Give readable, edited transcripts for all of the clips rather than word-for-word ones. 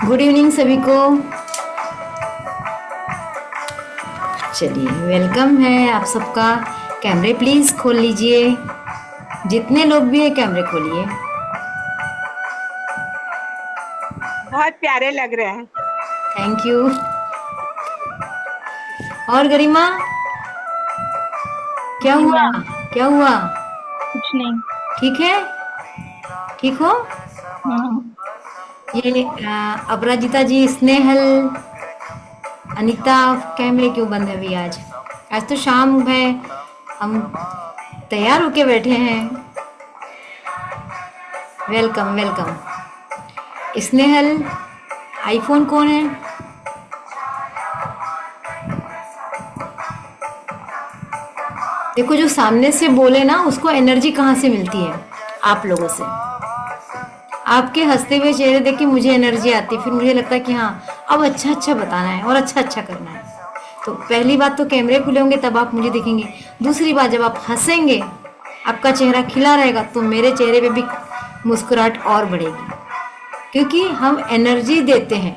Good evening सभी को। चलिए, वेलकम है आप सबका। कैमरे प्लीज खोल लीजिए। जितने लोग भी है कैमरे खोलिए। बहुत प्यारे लग रहे हैं। Thank you. और गरिमा, क्या जी हुआ? मैम। क्या हुआ? कुछ नहीं। ठीक है? ठीक हो? हाँ। ये अपराजिता जी, स्नेहल, अनीता, कैमरे क्यों बंद है अभी? आज आज तो शाम है, हम तैयार होके बैठे हैं। Welcome welcome. स्नेहल, आईफोन कौन है? देखो, जो सामने से बोले ना, उसको एनर्जी कहाँ से मिलती है? आप लोगों से। आपके हंसते हुए चेहरे देख के मुझे एनर्जी आती है, फिर मुझे लगता है कि हाँ, अब अच्छा अच्छा बताना है और अच्छा अच्छा करना है। तो पहली बात तो कैमरे खुले होंगे तब आप मुझे देखेंगे। दूसरी बात, जब आप हंसेंगे, आपका चेहरा खिला रहेगा, तो मेरे चेहरे पे भी मुस्कुराहट और बढ़ेगी, क्योंकि हम एनर्जी देते हैं।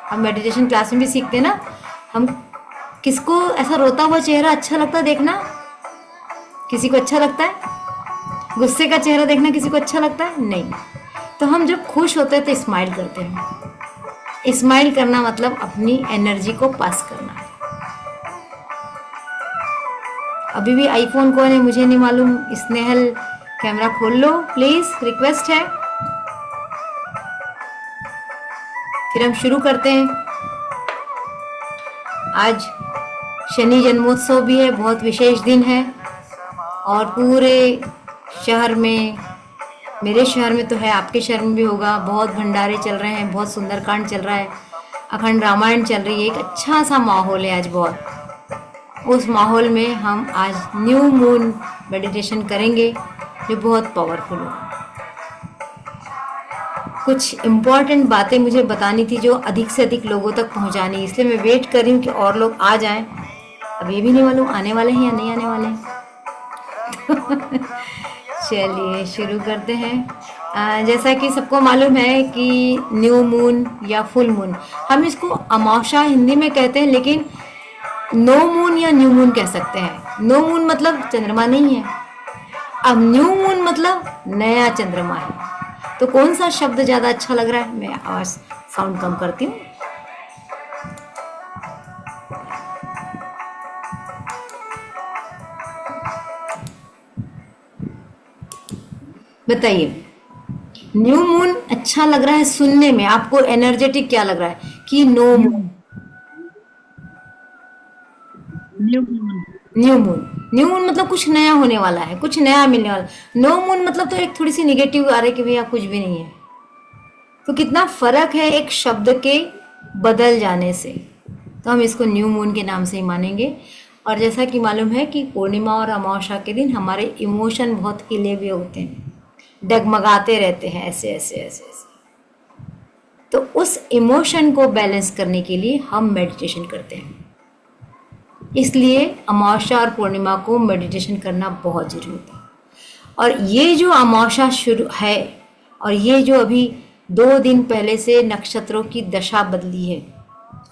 हम मेडिटेशन क्लास में भी सीखते हैं ना। हम किसको ऐसा रोता हुआ चेहरा अच्छा लगता है देखना? किसी को अच्छा लगता है? गुस्से का चेहरा देखना किसी को अच्छा लगता है? नहीं। तो हम जब खुश होते हैं तो स्माइल करते हैं। स्माइल करना मतलब अपनी एनर्जी को पास करना है। अभी भी आईफोन कौन है मुझे नहीं मालूम। स्नेहल, कैमरा खोल लो प्लीज, रिक्वेस्ट है। फिर हम शुरू करते हैं। आज शनि जन्मोत्सव भी है, बहुत विशेष दिन है। और पूरे शहर में, मेरे शहर में तो है, आपके शहर में भी होगा, बहुत भंडारे चल रहे हैं, बहुत सुंदरकांड चल रहा है, अखंड रामायण चल रही है। एक अच्छा सा माहौल है आज बहुत। उस माहौल में हम आज न्यू मून मेडिटेशन करेंगे, जो बहुत पावरफुल होगा। कुछ इम्पोर्टेंट बातें मुझे बतानी थी जो अधिक से अधिक लोगों तक पहुंचानी, इसलिए मैं वेट कर रही हूँ कि और लोग आ जाएं। अब ये भी नहीं मालूम आने वाले हैं या नहीं आने वाले हैं। चलिए शुरू करते हैं। जैसा कि सबको मालूम है कि न्यू मून या फुल मून, हम इसको अमावस्या हिंदी में कहते हैं, लेकिन नो मून या न्यू मून कह सकते हैं। नो मून मतलब चंद्रमा नहीं है। अब न्यू मून मतलब नया चंद्रमा है। तो कौन सा शब्द ज्यादा अच्छा लग रहा है? मैं आवाज साउंड कम करती हूँ। बताइए, न्यू मून अच्छा लग रहा है सुनने में? आपको एनर्जेटिक क्या लग रहा है कि no new moon? New moon. New moon. New moon मतलब कुछ नया होने वाला है, कुछ नया मिलने वाला। नो मून मतलब तो एक थोड़ी सी निगेटिव आ रही है कि भैया कुछ भी नहीं है। तो कितना फर्क है एक शब्द के बदल जाने से। तो हम इसको न्यू मून के नाम से ही मानेंगे। और जैसा कि मालूम है कि पूर्णिमा और अमावस्या के दिन हमारे इमोशन बहुत हिले हुए होते हैं, डगमगाते रहते हैं, ऐसे ऐसे ऐसे ऐसे। तो उस इमोशन को बैलेंस करने के लिए हम मेडिटेशन करते हैं। इसलिए अमावस्या और पूर्णिमा को मेडिटेशन करना बहुत जरूरी होता है। और ये जो अमावस्या शुरू है, और ये जो अभी 2 दिन पहले से नक्षत्रों की दशा बदली है,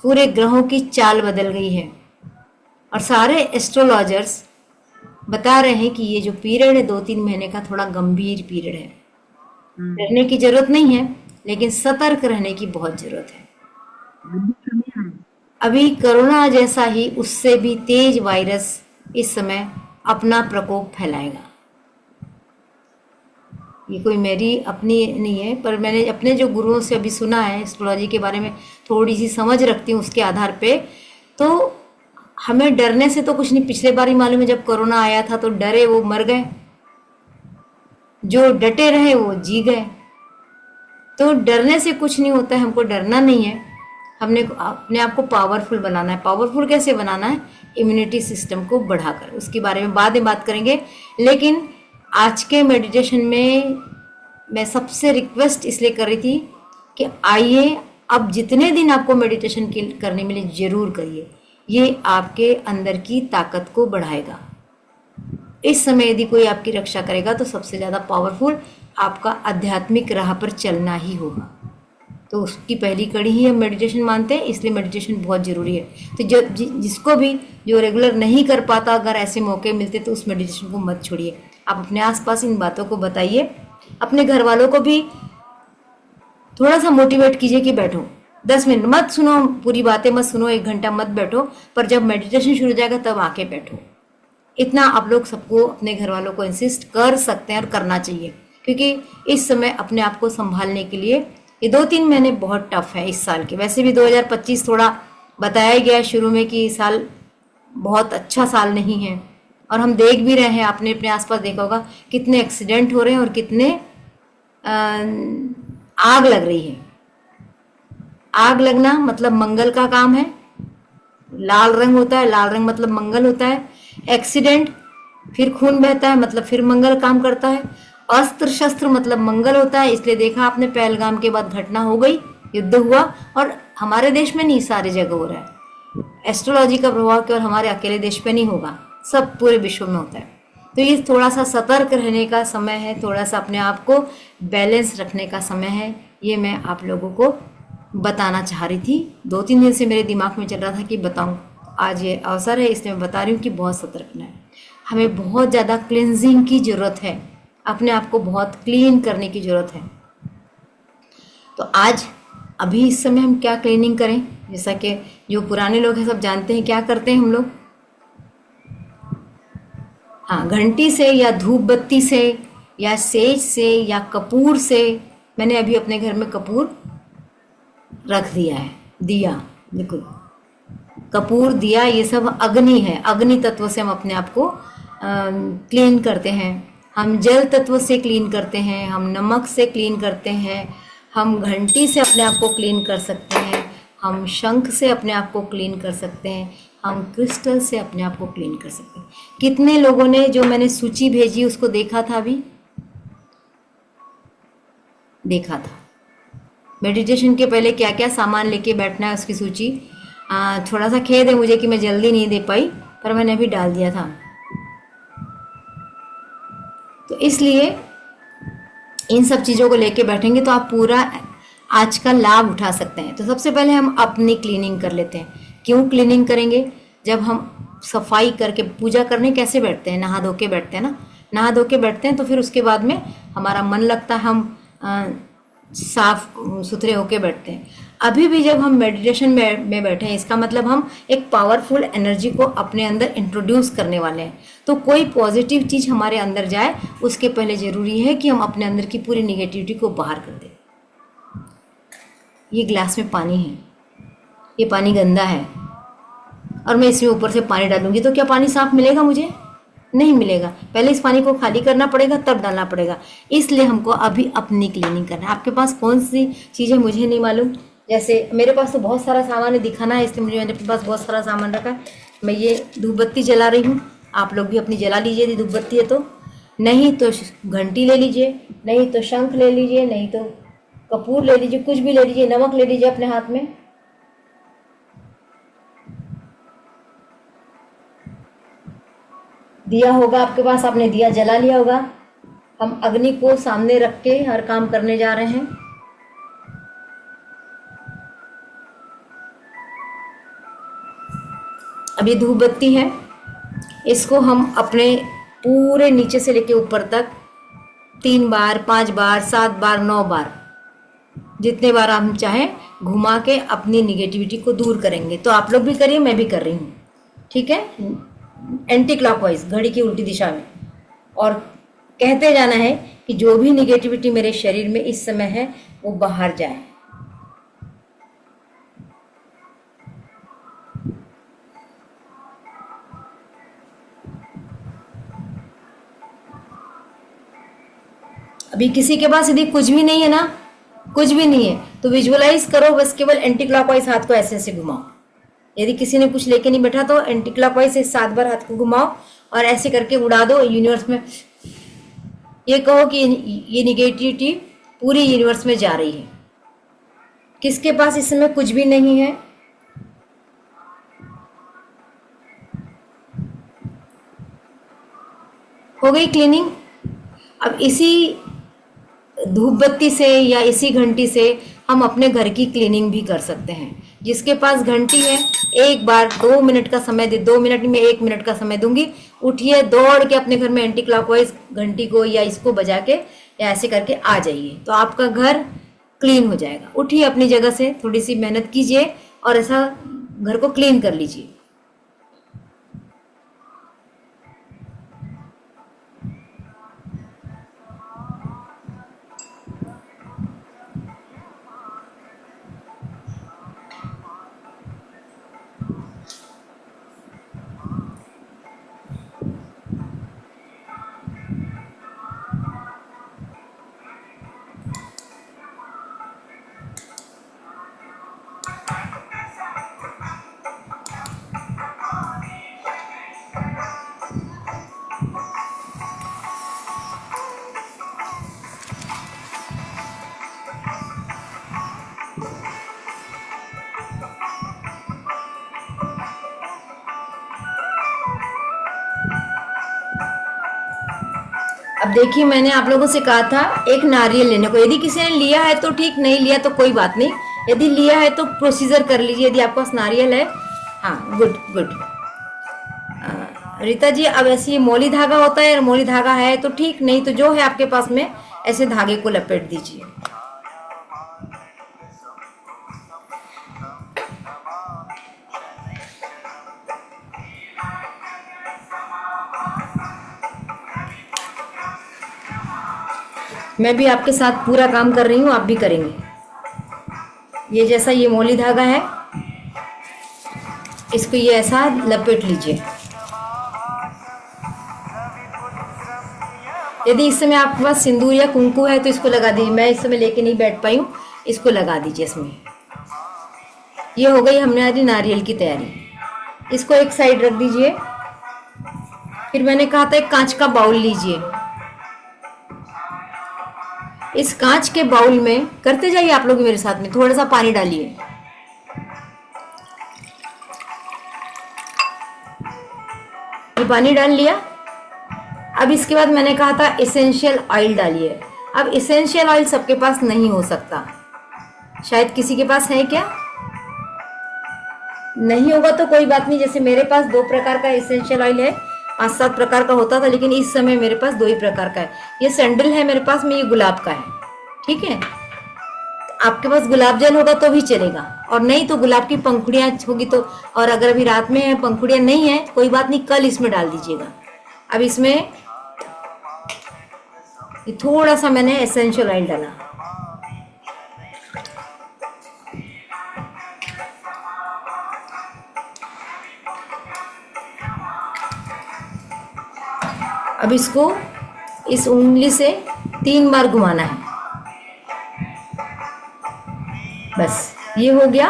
पूरे ग्रहों की चाल बदल गई है, और सारे एस्ट्रोलॉजर्स बता रहे हैं कि ये जो पीरियड है 2-3 महीने का, थोड़ा गंभीर पीरियड है। डरने की जरूरत नहीं है, लेकिन सतर्क रहने की बहुत जरूरत है। अभी समय है। अभी कोरोना जैसा ही उससे भी तेज वायरस इस समय अपना प्रकोप फैलाएगा। ये कोई मेरी अपनी नहीं है, पर मैंने अपने जो गुरुओं से अभी सुना है, एस्ट्रोलॉजी के बारे में थोड़ी सी समझ रखती हूँ उसके आधार पे। तो हमें डरने से तो कुछ नहीं। पिछले बार ही मालूम है जब कोरोना आया था तो डरे वो मर गए, जो डटे रहे वो जी गए। तो डरने से कुछ नहीं होता है, हमको डरना नहीं है। हमने अपने आप को पावरफुल बनाना है। पावरफुल कैसे बनाना है? इम्यूनिटी सिस्टम को बढ़ाकर। उसके बारे में बाद में बात करेंगे। लेकिन आज के मेडिटेशन में मैं सबसे रिक्वेस्ट इसलिए कर रही थी कि आइए, अब जितने दिन आपको मेडिटेशन करने मिले जरूर करिए। ये आपके अंदर की ताकत को बढ़ाएगा। इस समय यदि कोई आपकी रक्षा करेगा तो सबसे ज़्यादा पावरफुल आपका आध्यात्मिक राह पर चलना ही होगा। तो उसकी पहली कड़ी ही हम मेडिटेशन मानते हैं, इसलिए मेडिटेशन बहुत ज़रूरी है। तो जो जिसको भी जो रेगुलर नहीं कर पाता, अगर ऐसे मौके मिलते तो उस मेडिटेशन को मत छोड़िए। आप अपने आसपास इन बातों को बताइए, अपने घर वालों को भी थोड़ा सा मोटिवेट कीजिए कि बैठो 10 मिनट, मत सुनो पूरी बातें, मत सुनो 1 घंटा मत बैठो, पर जब मेडिटेशन शुरू हो जाएगा तब आके बैठो। इतना आप लोग सबको, अपने घर वालों को इंसिस्ट कर सकते हैं और करना चाहिए, क्योंकि इस समय अपने आप को संभालने के लिए ये 2-3 महीने बहुत टफ है इस साल के। वैसे भी 2025 थोड़ा बताया गया शुरू में कि साल बहुत अच्छा साल नहीं है, और हम देख भी रहे हैं, आपने अपने आसपास देखा होगा कितने एक्सीडेंट हो रहे हैं और कितने आग लग रही है। आग लगना मतलब मंगल का काम है, लाल रंग होता है, लाल रंग मतलब मंगल होता है। एक्सीडेंट फिर खून बहता है, मतलब फिर मंगल काम करता है। अस्त्र शस्त्र मतलब मंगल होता है, इसलिए देखा आपने पहलगाम के बाद घटना हो गई, युद्ध हुआ, और हमारे देश में नहीं, सारी जगह हो रहा है। एस्ट्रोलॉजी का प्रभाव केवल हमारे अकेले देश पे नहीं होगा, सब पूरे विश्व में होता है। तो ये थोड़ा सा सतर्क रहने का समय है, थोड़ा सा अपने आप को बैलेंस रखने का समय है। ये मैं आप लोगों को बताना चाह रही थी, 2-3 दिन से मेरे दिमाग में चल रहा था कि बताऊं, आज ये अवसर है इसलिए मैं बता रही हूँ कि बहुत सतर्क रहना है। हमें बहुत ज़्यादा क्लिनजिंग की ज़रूरत है, अपने आप को बहुत क्लीन करने की ज़रूरत है। तो आज अभी इस समय हम क्या क्लीनिंग करें, जैसा कि जो पुराने लोग हैं सब जानते हैं क्या करते हैं हम लोग। हाँ, घंटी से या धूप बत्ती से या सेज से या कपूर से, मैंने अभी अपने घर में कपूर रख दिया है, दिया, देखो कपूर दिया, ये सब अग्नि है, अग्नि तत्व से हम अपने आप को क्लीन करते हैं। हम जल तत्व से क्लीन करते हैं, हम नमक से क्लीन करते हैं, हम घंटी से अपने आप को क्लीन कर सकते हैं, हम शंख से अपने आप को क्लीन कर सकते हैं, हम क्रिस्टल से अपने आप को क्लीन कर सकते हैं। कितने लोगों ने जो मैंने सूची भेजी उसको देखा था, अभी देखा था मेडिटेशन के पहले क्या क्या सामान लेके बैठना है उसकी सूची। थोड़ा सा खेद है मुझे कि मैं जल्दी नहीं दे पाई, पर मैंने अभी डाल दिया था। तो इसलिए इन सब चीज़ों को लेके बैठेंगे तो आप पूरा आज का लाभ उठा सकते हैं। तो सबसे पहले हम अपनी क्लीनिंग कर लेते हैं। क्यों क्लीनिंग करेंगे? जब हम सफाई करके पूजा करने कैसे बैठते हैं, नहा धो के बैठते हैं ना, नहा धो के बैठते हैं तो फिर उसके बाद में हमारा मन लगता है, हम साफ सुथरे होके बैठते हैं। अभी भी जब हम मेडिटेशन में बैठे हैं, इसका मतलब हम एक पावरफुल एनर्जी को अपने अंदर इंट्रोड्यूस करने वाले हैं। तो कोई पॉजिटिव चीज़ हमारे अंदर जाए उसके पहले ज़रूरी है कि हम अपने अंदर की पूरी निगेटिविटी को बाहर कर दें। ये ग्लास में पानी है, ये पानी गंदा है और मैं इसमें ऊपर से पानी डालूंगी तो क्या पानी साफ मिलेगा? मुझे नहीं मिलेगा। पहले इस पानी को खाली करना पड़ेगा तब डालना पड़ेगा। इसलिए हमको अभी अपनी क्लीनिंग करना है। आपके पास कौन सी चीज़ है मुझे नहीं मालूम। जैसे मेरे पास तो बहुत सारा सामान है, दिखाना है इसलिए मुझे मेरे पास बहुत सारा सामान रखा है। मैं ये धूप बत्ती जला रही हूँ, आप लोग भी अपनी जला लीजिए यदि धूप बत्ती है तो, नहीं तो घंटी ले लीजिए, नहीं तो शंख ले लीजिए, नहीं तो कपूर ले लीजिए, कुछ भी ले लीजिए, नमक ले लीजिए अपने हाथ में। दिया होगा आपके पास, आपने दिया जला लिया होगा। हम अग्नि को सामने रख के हर काम करने जा रहे हैं। अब ये धूप बत्ती है, इसको हम अपने पूरे नीचे से लेके ऊपर तक 3 बार, 5 बार, 7 बार, 9 बार, जितने बार हम चाहें घुमा के अपनी निगेटिविटी को दूर करेंगे। तो आप लोग भी करिए, मैं भी कर रही हूँ, ठीक है, एंटी क्लॉकवाइज, घड़ी की उल्टी दिशा में। और कहते जाना है कि जो भी निगेटिविटी मेरे शरीर में इस समय है वो बाहर जाए। अभी किसी के पास यदि कुछ भी नहीं है ना, कुछ भी नहीं है, तो विजुअलाइज करो, बस केवल एंटी क्लॉकवाइज हाथ को ऐसे ऐसे घुमाओ। यदि किसी ने कुछ लेके नहीं बैठा तो एंटी क्लॉकवाइज से 7 बार हाथ को घुमाओ और ऐसे करके उड़ा दो यूनिवर्स में। ये कहो कि ये निगेटिविटी पूरी यूनिवर्स में जा रही है। किसके पास इस समय कुछ भी नहीं है? हो गई क्लीनिंग। अब इसी धूप बत्ती से या इसी घंटी से हम अपने घर की क्लीनिंग भी कर सकते हैं। जिसके पास घंटी है, एक बार 2 मिनट का समय दे, 2 मिनट में 1 मिनट का समय दूंगी, उठिए दौड़ के अपने घर में एंटी क्लॉकवाइज घंटी को या इसको बजा के या ऐसे करके आ जाइए, तो आपका घर क्लीन हो जाएगा। उठिए अपनी जगह से, थोड़ी सी मेहनत कीजिए और ऐसा घर को क्लीन कर लीजिए। अब देखिए, मैंने आप लोगों से कहा था एक नारियल लेने को। यदि किसी ने लिया है तो ठीक, नहीं लिया तो कोई बात नहीं। यदि लिया है तो प्रोसीजर कर लीजिए, यदि आपके पास नारियल है। हाँ, गुड गुड। रीता जी, अब ऐसे ये मोली धागा होता है, और मोली धागा है तो ठीक, नहीं तो जो है आपके पास में ऐसे धागे को लपेट दीजिए। मैं भी आपके साथ पूरा काम कर रही हूँ, आप भी करेंगे। ये जैसा ये मोली धागा है, इसको ये ऐसा लपेट लीजिए। यदि इस समय आपके पास सिंदूर या कुंकू है तो इसको लगा दीजिए। मैं इस समय लेके नहीं बैठ पाई हूँ, इसको लगा दीजिए इसमें। ये हो गई हमारी नारियल की तैयारी। इसको एक साइड रख दीजिए। फिर मैंने कहा था एक कांच का बाउल लीजिए। इस कांच के बाउल में करते जाइए आप लोग मेरे साथ में, थोड़ा सा पानी डालिए। ये पानी डाल लिया। अब इसके बाद मैंने कहा था एसेंशियल ऑयल डालिए। अब एसेंशियल ऑयल सबके पास नहीं हो सकता, शायद किसी के पास है क्या? नहीं होगा तो कोई बात नहीं। जैसे मेरे पास 2 प्रकार का एसेंशियल ऑयल है, 5-7 प्रकार का होता था, लेकिन इस समय मेरे पास 2 ही प्रकार का है। ये सैंडल है मेरे पास में, ये गुलाब का है। ठीक है, आपके पास गुलाब जल होगा तो भी चलेगा, और नहीं तो गुलाब की पंखुड़ियां होगी तो। और अगर अभी रात में है, पंखुड़ियां नहीं है, कोई बात नहीं, कल इसमें डाल दीजिएगा। अब इसमें थोड़ा सा मैंने एसेंशियल ऑयल डाला। अब इसको इस उंगली से 3 बार घुमाना है, बस ये हो गया।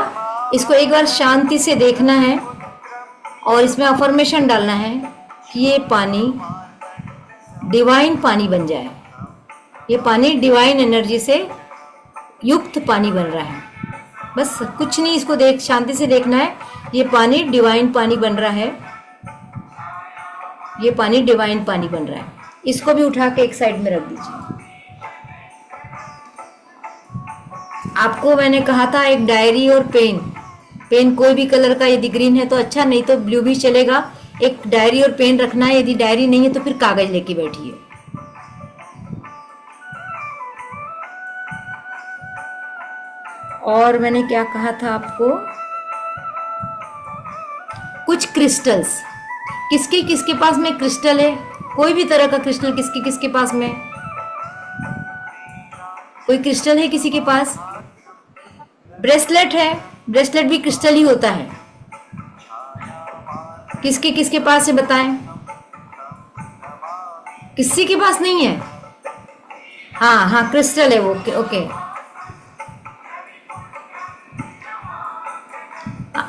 इसको एक बार शांति से देखना है और इसमें अफर्मेशन डालना है कि ये पानी डिवाइन पानी बन जाए। ये पानी डिवाइन एनर्जी से युक्त पानी बन रहा है। बस कुछ नहीं, इसको देख शांति से देखना है। ये पानी डिवाइन पानी बन रहा है, ये पानी डिवाइन पानी बन रहा है। इसको भी उठा के एक साइड में रख दीजिए। आपको मैंने कहा था एक डायरी और पेन, पेन कोई भी कलर का, यदि ग्रीन है तो अच्छा, नहीं तो ब्लू भी चलेगा। एक डायरी और पेन रखना है। यदि डायरी नहीं है तो फिर कागज लेके बैठिए। और मैंने क्या कहा था आपको, कुछ क्रिस्टल्स। किसके किसके पास में क्रिस्टल है? कोई भी तरह का क्रिस्टल किसके किसके पास में? कोई क्रिस्टल है किसी के पास? ब्रेसलेट है, ब्रेसलेट भी क्रिस्टल ही होता है। किसके किसके पास है बताएं? किसी के पास नहीं है? हाँ हाँ, क्रिस्टल है वो। Okay okay.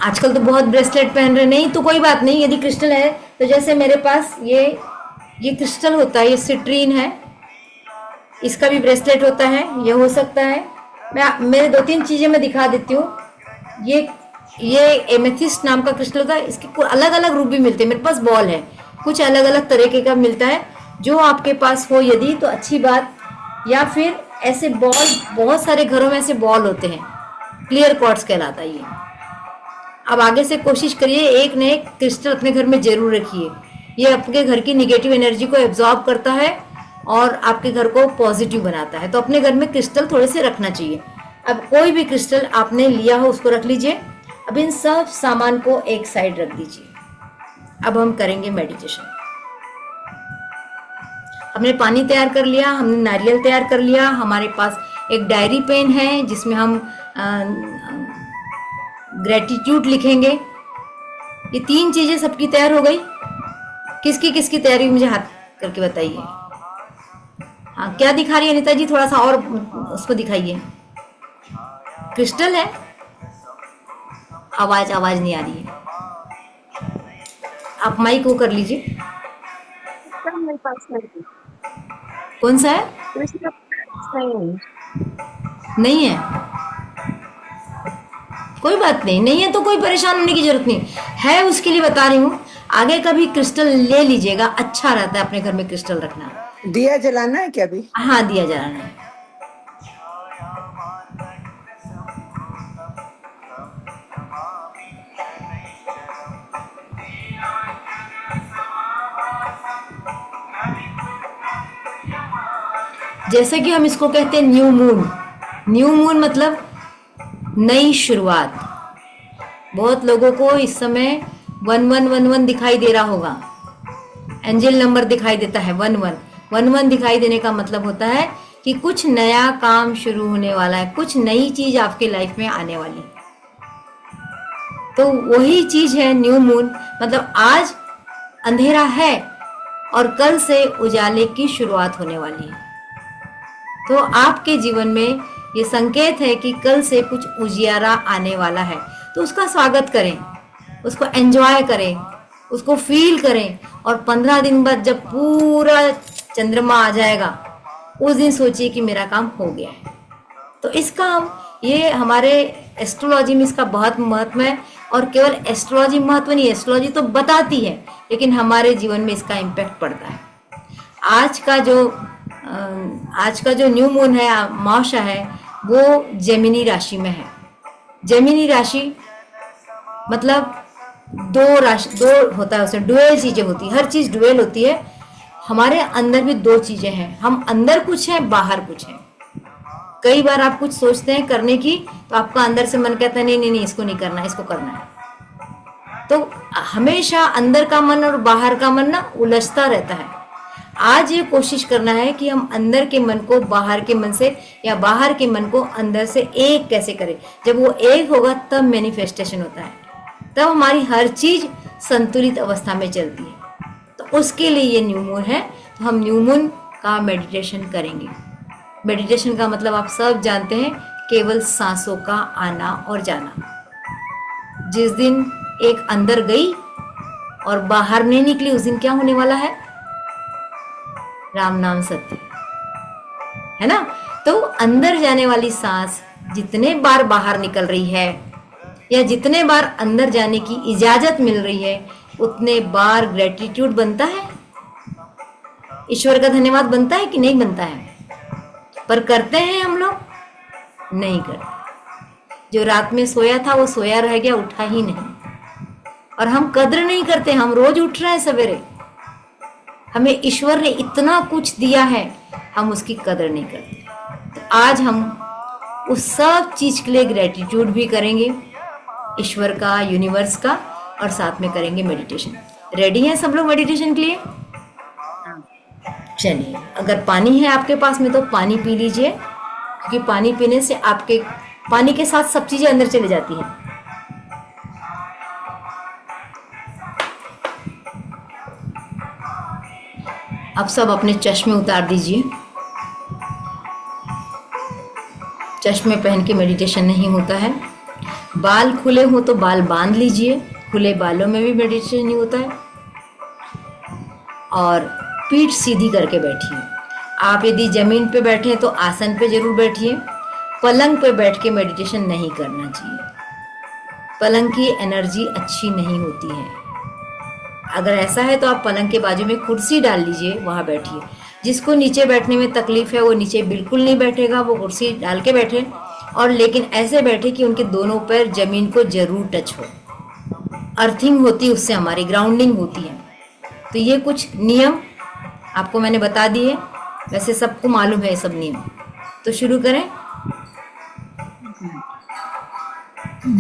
आजकल तो बहुत ब्रेसलेट पहन रहे, नहीं तो कोई बात नहीं। यदि क्रिस्टल है तो जैसे मेरे पास ये क्रिस्टल होता है, ये सिट्रीन है, इसका भी ब्रेसलेट होता है, ये हो सकता है। मेरे 2-3 चीजें मैं दिखा देती हूँ। ये एमेथिस्ट नाम का क्रिस्टल होता है, इसके अलग अलग रूप भी मिलते हैं। मेरे पास बॉल है, कुछ अलग अलग तरीके का मिलता है। जो आपके पास हो यदि तो अच्छी बात, या फिर ऐसे बॉल, बहुत सारे घरों में ऐसे बॉल होते हैं, क्लियर क्वार्ट्ज कहलाता है ये। अब आगे से कोशिश करिए, एक न एक क्रिस्टल अपने घर में जरूर रखिए। ये आपके घर की निगेटिव एनर्जी को एब्जॉर्ब करता है और आपके घर को पॉजिटिव बनाता है। तो अपने घर में क्रिस्टल थोड़े से रखना चाहिए। अब कोई भी क्रिस्टल आपने लिया हो उसको रख लीजिए। अब इन सब सामान को एक साइड रख दीजिए। अब हम करेंगे मेडिटेशन। हमने पानी तैयार कर लिया, हमने नारियल तैयार कर लिया, हमारे पास एक डायरी पेन है जिसमें हम ग्रेटिट्यूड लिखेंगे। ये 3 चीजें सबकी तैयार हो गई। किसकी किसकी तैयारी मुझे हाथ करके बताइए। हाँ, क्या दिखा रही है अनिता जी? थोड़ा सा और उसको दिखाइए। क्रिस्टल है, आवाज नहीं आ रही है। आप माइक को कर लीजिए। कृष्ण मेरे पास नहीं। कौन सा है? कृष्ण नहीं। नहीं है, कोई बात नहीं, नहीं है तो कोई परेशान होने की जरूरत नहीं है। उसके लिए बता रही हूँ, आगे कभी क्रिस्टल ले लीजिएगा, अच्छा रहता है अपने घर में क्रिस्टल रखना। दिया जलाना है क्या अभी? हाँ, दिया जलाना है। जैसे कि हम इसको कहते हैं न्यू मून। न्यू मून मतलब नई शुरुआत। बहुत लोगों को इस समय 1111 दिखाई दे रहा होगा, एंजल नंबर दिखाई देता है 1111 दिखाई देने का मतलब होता है कि कुछ नया काम शुरू होने वाला है, कुछ नई चीज आपके लाइफ में आने वाली। तो वही चीज है न्यू मून। मतलब आज अंधेरा है और कल से उजाले की शुरुआत होने वाली है। तो आपके जीवन में ये संकेत है कि कल से कुछ उजियारा आने वाला है। तो उसका स्वागत करें, उसको एंजॉय करें, उसको फील करें। और 15 दिन बाद जब पूरा चंद्रमा आ जाएगा, उस दिन सोचिए कि मेरा काम हो गया है। तो इसका ये हमारे एस्ट्रोलॉजी में इसका बहुत महत्व है। और केवल एस्ट्रोलॉजी महत्व नहीं, एस्ट्रोलॉजी तो बताती है, लेकिन हमारे जीवन में इसका इम्पैक्ट पड़ता है। आज का जो न्यू मून है, अमावस्या है, वो जेमिनी राशि में है। जेमिनी राशि मतलब दो होता है, उसमें डुअल चीजें होती है, हर चीज डुअल होती है। हमारे अंदर भी 2 चीजें हैं, हम अंदर कुछ है, बाहर कुछ है। कई बार आप कुछ सोचते हैं करने की, तो आपका अंदर से मन कहता है नहीं नहीं नहीं, इसको नहीं करना, इसको करना है। तो हमेशा अंदर का मन और बाहर का मन ना उलझता रहता है। आज ये कोशिश करना है कि हम अंदर के मन को बाहर के मन से, या बाहर के मन को अंदर से एक कैसे करें। जब वो एक होगा तब मैनिफेस्टेशन होता है, तब हमारी हर चीज संतुलित अवस्था में चलती है। तो उसके लिए ये न्यू मून है। तो हम न्यू मून का मेडिटेशन करेंगे। मेडिटेशन का मतलब आप सब जानते हैं, केवल सांसों का आना और जाना। जिस दिन एक अंदर गई और बाहर नहीं निकली, उस दिन क्या होने वाला है? राम नाम सत्य है ना। तो अंदर जाने वाली सांस जितने बार बाहर निकल रही है, या जितने बार अंदर जाने की इजाजत मिल रही है, उतने बार ग्रेटिट्यूड बनता है, ईश्वर का धन्यवाद बनता है कि नहीं बनता है? पर करते हैं हम लोग? नहीं करते। जो रात में सोया था वो सोया रह गया, उठा ही नहीं। और हम कद्र नहीं करते। हम रोज उठ रहे हैं सवेरे, हमें ईश्वर ने इतना कुछ दिया है, हम उसकी कदर नहीं करते। तो आज हम उस सब चीज के लिए ग्रेटिट्यूड भी करेंगे, ईश्वर का, यूनिवर्स का, और साथ में करेंगे मेडिटेशन। रेडी हैं सब लोग मेडिटेशन के लिए? चलिए, अगर पानी है आपके पास में तो पानी पी लीजिए, क्योंकि पानी पीने से आपके पानी के साथ सब चीजें अंदर चली जाती हैं। अब सब अपने चश्मे उतार दीजिए। चश्मे पहन के मेडिटेशन नहीं होता है। बाल खुले हो तो बाल बांध लीजिए, खुले बालों में भी मेडिटेशन नहीं होता है। और पीठ सीधी करके बैठिए। आप यदि जमीन पे बैठे हैं तो आसन पे जरूर बैठिए। पलंग पे बैठ के मेडिटेशन नहीं करना चाहिए। पलंग की एनर्जी अच्छी नहीं होती है। अगर ऐसा है तो आप पलंग के बाजू में कुर्सी डाल लीजिए, वहां बैठिए। जिसको नीचे बैठने में तकलीफ है वो नीचे बिल्कुल नहीं बैठेगा, वो कुर्सी डाल के बैठे, और लेकिन ऐसे बैठे कि उनके दोनों पैर जमीन को जरूर टच हो। अर्थिंग होती है उससे, हमारी ग्राउंडिंग होती है। तो ये कुछ नियम आपको मैंने बता दिए, वैसे सबको मालूम है ये सब नियम। तो शुरू करें।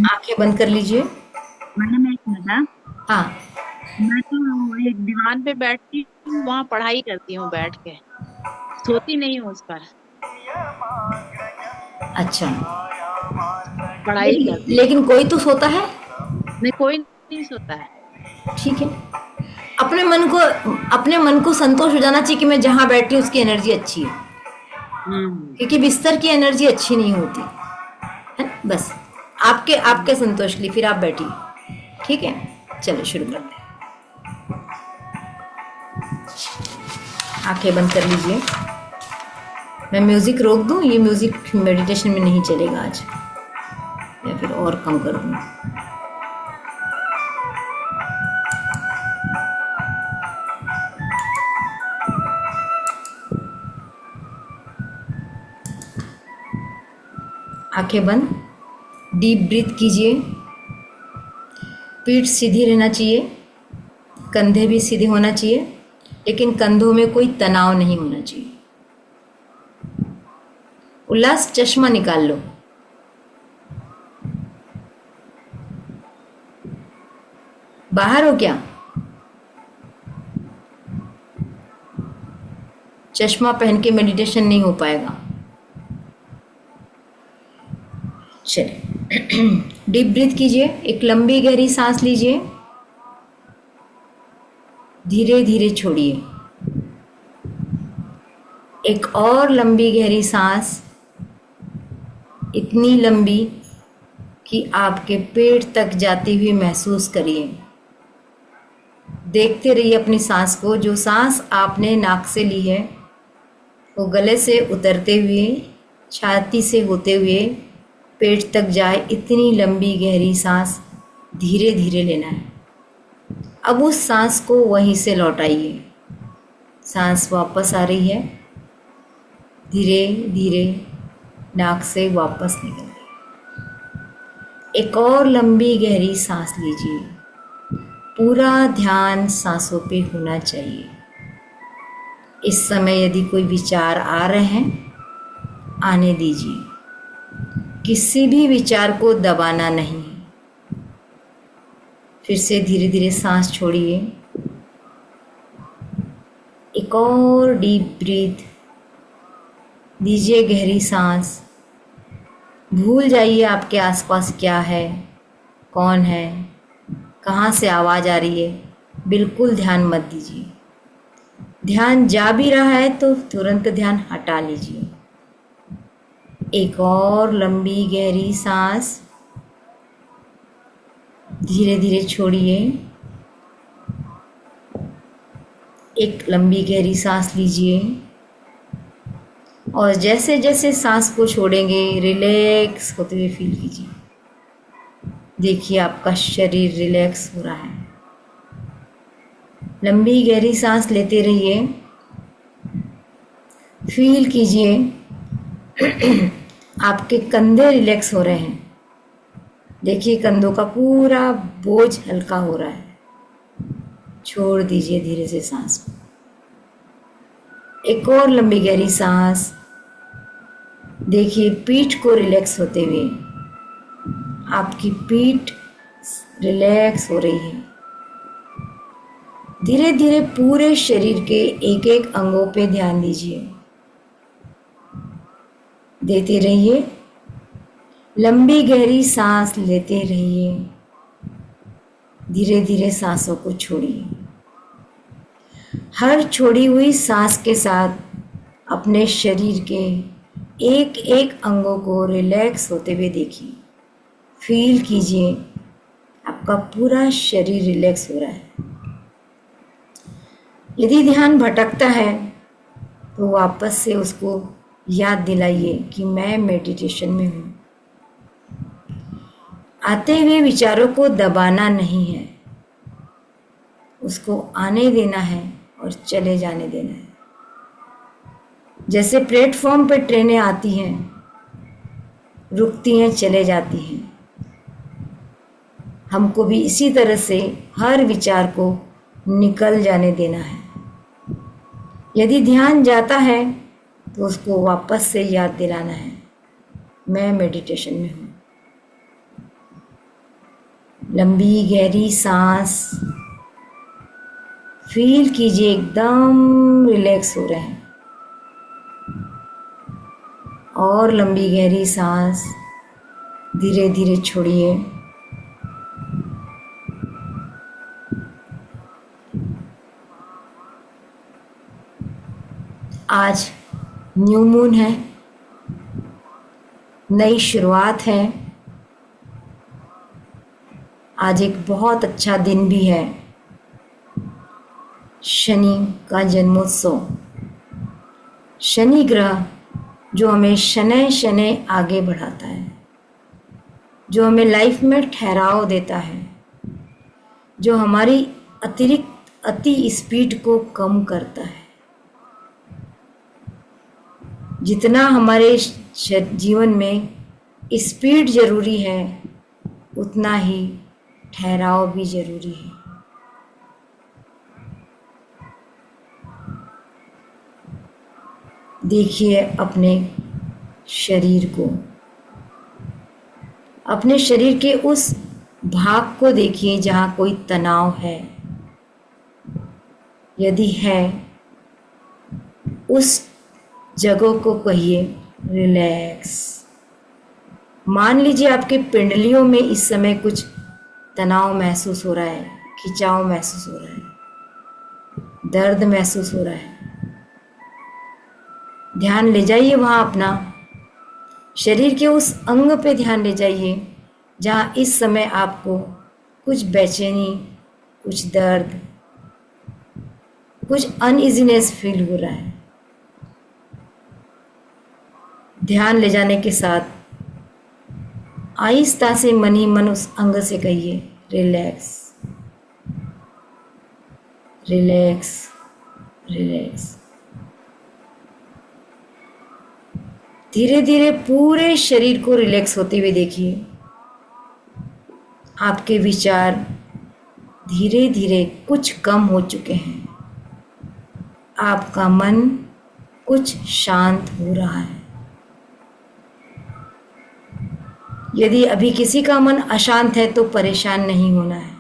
आंखें बंद कर लीजिए। मैडम एक मिनट। हाँ, हाँ, मैं तो एक दीवान पे बैठती हूँ, वहाँ पढ़ाई करती हूँ बैठ के, सोती नहीं हूँ उस पर, अच्छा। पढ़ाई करती लेकिन कोई तो सोता है। हूँ। नहीं, कोई नहीं सोता है। ठीक है, अपने मन को, अपने मन को संतोष हो जाना चाहिए कि मैं जहां बैठी हूँ उसकी एनर्जी अच्छी है, क्योंकि बिस्तर की एनर्जी अच्छी नहीं होती है ना? बस आपके आपके संतोष के लिए फिर आप बैठिए। ठीक है, चलो शुरू करते हैं। आंखें बंद कर लीजिए। मैं म्यूजिक रोक दूं? ये म्यूजिक मेडिटेशन में नहीं चलेगा आज, या फिर और कम कर दूं? आंखें बंद, डीप ब्रीथ कीजिए। पीठ सीधी रहना चाहिए, कंधे भी सीधे होना चाहिए, लेकिन कंधों में कोई तनाव नहीं होना चाहिए। उल्लास, चश्मा निकाल लो। बाहर हो क्या? चश्मा पहन के मेडिटेशन नहीं हो पाएगा। चलिए, डीप ब्रीथ कीजिए। एक लंबी गहरी सांस लीजिए, धीरे धीरे छोड़िए। एक और लंबी गहरी सांस, इतनी लंबी कि आपके पेट तक जाती हुई महसूस करिए। देखते रहिए अपनी सांस को। जो सांस आपने नाक से ली है वो गले से उतरते हुए, छाती से होते हुए पेट तक जाए, इतनी लंबी गहरी सांस धीरे धीरे लेना है। अब उस सांस को वहीं से लौटाइए। सांस वापस आ रही है, धीरे धीरे नाक से वापस निकल गई। एक और लंबी गहरी सांस लीजिए। पूरा ध्यान सांसों पे होना चाहिए। इस समय यदि कोई विचार आ रहे हैं, आने दीजिए। किसी भी विचार को दबाना नहीं है। फिर से धीरे धीरे सांस छोड़िए। एक और डीप ब्रीथ दीजिए, गहरी सांस। भूल जाइए आपके आसपास क्या है, कौन है, कहाँ से आवाज़ आ रही है। बिल्कुल ध्यान मत दीजिए। ध्यान जा भी रहा है तो तुरंत ध्यान हटा लीजिए। एक और लंबी गहरी सांस, धीरे धीरे छोड़िए। एक लंबी गहरी सांस लीजिए, और जैसे जैसे सांस को छोड़ेंगे रिलैक्स होते हुए फील कीजिए। देखिए आपका शरीर रिलैक्स हो रहा है। लंबी गहरी सांस लेते रहिए। फील कीजिए आपके कंधे रिलैक्स हो रहे हैं। देखिए कंधों का पूरा बोझ हल्का हो रहा है। छोड़ दीजिए धीरे से सांस को। एक और लंबी गहरी सांस। देखिए पीठ को रिलैक्स होते हुए। आपकी पीठ रिलैक्स हो रही है। धीरे धीरे पूरे शरीर के एक एक अंगों पे ध्यान दीजिए। देते रहिए। लंबी गहरी सांस लेते रहिए। धीरे धीरे सांसों को छोड़िए। हर छोड़ी हुई सांस के साथ अपने शरीर के एक एक अंगों को रिलैक्स होते हुए देखिए। फील कीजिए आपका पूरा शरीर रिलैक्स हो रहा है। यदि ध्यान भटकता है तो वापस से उसको याद दिलाइए कि मैं मेडिटेशन में हूँ। आते हुए विचारों को दबाना नहीं है, उसको आने देना है और चले जाने देना है। जैसे प्लेटफॉर्म पे ट्रेनें आती हैं, रुकती हैं, चले जाती हैं, हमको भी इसी तरह से हर विचार को निकल जाने देना है। यदि ध्यान जाता है तो उसको वापस से याद दिलाना है, मैं मेडिटेशन में हूँ। लंबी गहरी सांस फील कीजिए, एकदम रिलैक्स हो रहे हैं। और लंबी गहरी सांस धीरे धीरे छोड़िए। आज न्यू मून है, नई शुरुआत है। आज एक बहुत अच्छा दिन भी है, शनि का जन्मोत्सव। शनि ग्रह जो हमें शनै शनै आगे बढ़ाता है, जो हमें लाइफ में ठहराव देता है, जो हमारी अतिरिक्त अति स्पीड को कम करता है। जितना हमारे जीवन में स्पीड जरूरी है, उतना ही ठहराव भी जरूरी है। देखिए अपने शरीर को, अपने शरीर के उस भाग को देखिए जहाँ कोई तनाव है। यदि है, उस जगह को कहिए रिलैक्स। मान लीजिए आपके पिंडलियों में इस समय कुछ तनाव महसूस हो रहा है, खिंचाव महसूस हो रहा है, दर्द महसूस हो रहा है। ध्यान ले जाइए वहाँ अपना, शरीर के उस अंग पे ध्यान ले जाइए जहाँ इस समय आपको कुछ बेचैनी, कुछ दर्द, कुछ अनइजीनेस फील हो रहा है। ध्यान ले जाने के साथ आहिस्ता से मन ही मन उस अंग से कहिए रिलैक्स, रिलैक्स, रिलैक्स। धीरे धीरे पूरे शरीर को रिलैक्स होते हुए देखिए। आपके विचार धीरे धीरे कुछ कम हो चुके हैं, आपका मन कुछ शांत हो रहा है। यदि अभी किसी का मन अशांत है तो परेशान नहीं होना है।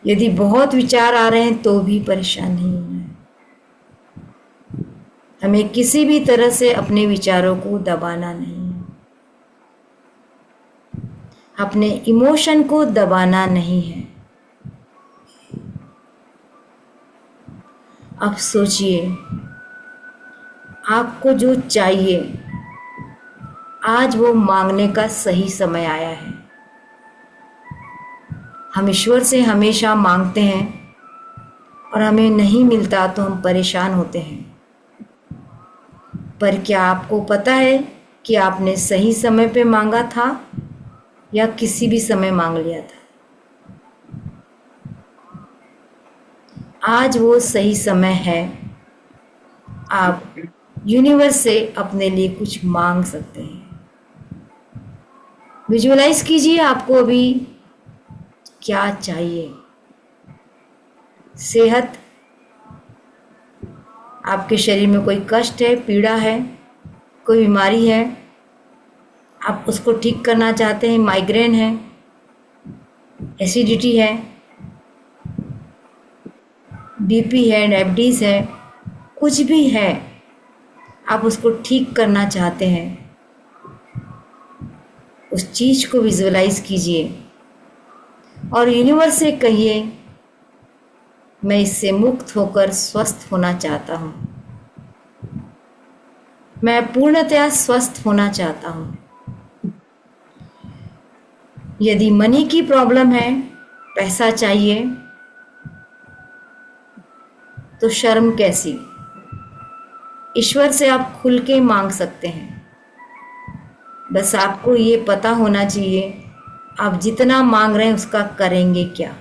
यदि बहुत विचार आ रहे हैं तो भी परेशान नहीं होना है। हमें किसी भी तरह से अपने विचारों को दबाना नहीं है, अपने इमोशन को दबाना नहीं है। अब सोचिए आपको जो चाहिए, आज वो मांगने का सही समय आया है। हम ईश्वर से हमेशा मांगते हैं और हमें नहीं मिलता तो हम परेशान होते हैं। पर क्या आपको पता है कि आपने सही समय पे मांगा था या किसी भी समय मांग लिया था? आज वो सही समय है। आप यूनिवर्स से अपने लिए कुछ मांग सकते हैं। विजुअलाइज कीजिए आपको अभी क्या चाहिए। सेहत, आपके शरीर में कोई कष्ट है, पीड़ा है, कोई बीमारी है, आप उसको ठीक करना चाहते हैं, माइग्रेन है, एसिडिटी है, बीपी है, डायबिटीज़ है, कुछ भी है, आप उसको ठीक करना चाहते हैं, उस चीज़ को विजुअलाइज कीजिए और यूनिवर्स से कहिए मैं इससे मुक्त होकर स्वस्थ होना चाहता हूँ, मैं पूर्णतया स्वस्थ होना चाहता हूँ। यदि मनी की प्रॉब्लम है, पैसा चाहिए, तो शर्म कैसी, ईश्वर से आप खुल के मांग सकते हैं। बस आपको ये पता होना चाहिए आप जितना मांग रहे हैं उसका करेंगे क्या।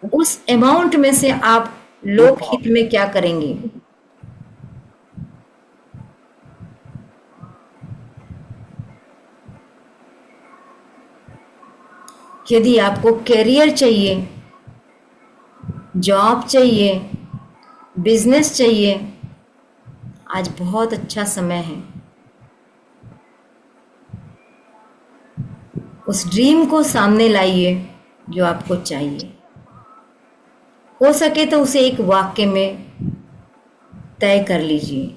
उस अमाउंट में से आप लोक हित में क्या करेंगे? यदि आपको करियर चाहिए, जॉब चाहिए, बिजनेस चाहिए, आज बहुत अच्छा समय है। उस ड्रीम को सामने लाइए जो आपको चाहिए। हो सके तो उसे एक वाक्य में तय कर लीजिए।